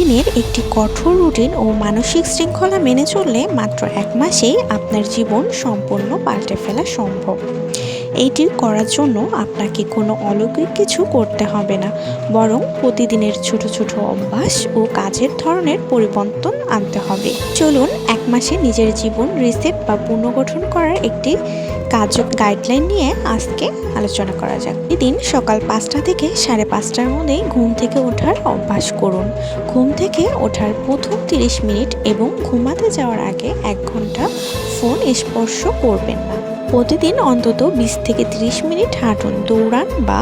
প্রতিদিনের একটি কঠোর রুটিন ও মানসিক শৃঙ্খলা মেনে চললে মাত্র 1 মাসেই আপনার জীবন সম্পূর্ণ পাল্টে ফেলা সম্ভব। এইটি করার জন্য আপনাকে কোনো অলৌকিক কিছু করতে হবে না, বরং প্রতিদিনের ছোট ছোট অভ্যাস ও কাজের ধরনের পরিবর্তন আনতে হবে। চলুন 1 মাসে নিজের জীবন রিসেট বা পুনর্গঠন করার একটি কাজ গাইডলাইন নিয়ে আজকে আলোচনা করা যাক। প্রতিদিন সকাল 5টা থেকে 5:30টার মধ্যে ঘুম থেকে ওঠার অভ্যাস করুন। ঘুম থেকে ওঠার প্রথম 30 মিনিট এবং ঘুমাতে যাওয়ার আগে 1 ঘন্টা ফোন স্পর্শ করবেন না। প্রতিদিন অন্তত 20 থেকে 30 মিনিট হাঁটুন, দৌড়ান বা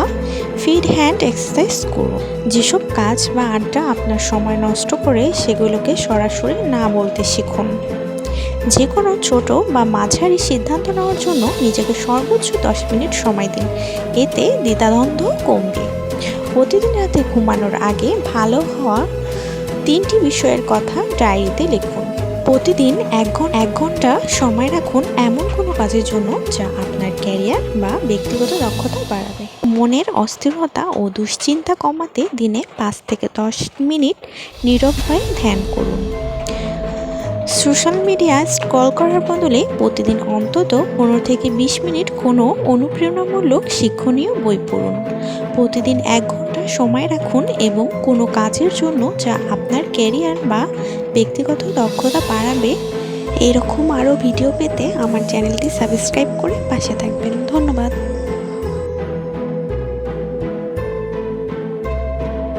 ফিট হ্যান্ড এক্সারসাইজ করুন। যেসব কাজ বা আড্ডা আপনার সময় নষ্ট করে সেগুলোকে সরাসরি না বলতে শিখুন। যে কোনো ছোট বা মাঝারি সিদ্ধান্ত নেওয়ার জন্য নিজেকে সর্বোচ্চ 10 মিনিট সময় দিন, এতে দ্বিধাদ্বন্দ্ব কমবে। প্রতিদিন রাতে ঘুমানোর আগে ভালো হওয়া 3টি বিষয়ের কথা ডায়েরিতে লিখুন। প্রতিদিন 1 ঘন্টা সময় রাখুন এমন কোনো কাজের জন্য যা আপনার ক্যারিয়ার বা ব্যক্তিগত দক্ষতা বাড়াবে। মনের অস্থিরতা ও দুশ্চিন্তা কমাতে দিনে 5 থেকে 10 মিনিট নীরব হয়ে ধ্যান করুন। সোশ্যাল মিডিয়া স্ক্রল করার বদলে প্রতিদিন অন্তত 15 থেকে 20 মিনিট কোনো অনুপ্রেরণামূলক শিক্ষণীয় বই পড়ুন। প্রতিদিন 1 ঘন্টা সময় রাখুন এবং কোনো কাজের জন্য যা আপনার ক্যারিয়ার বা ব্যক্তিগত দক্ষতা বাড়াবে। এরকম আরও ভিডিও পেতে আমার চ্যানেলটি সাবস্ক্রাইব করে পাশে থাকবেন। ধন্যবাদ।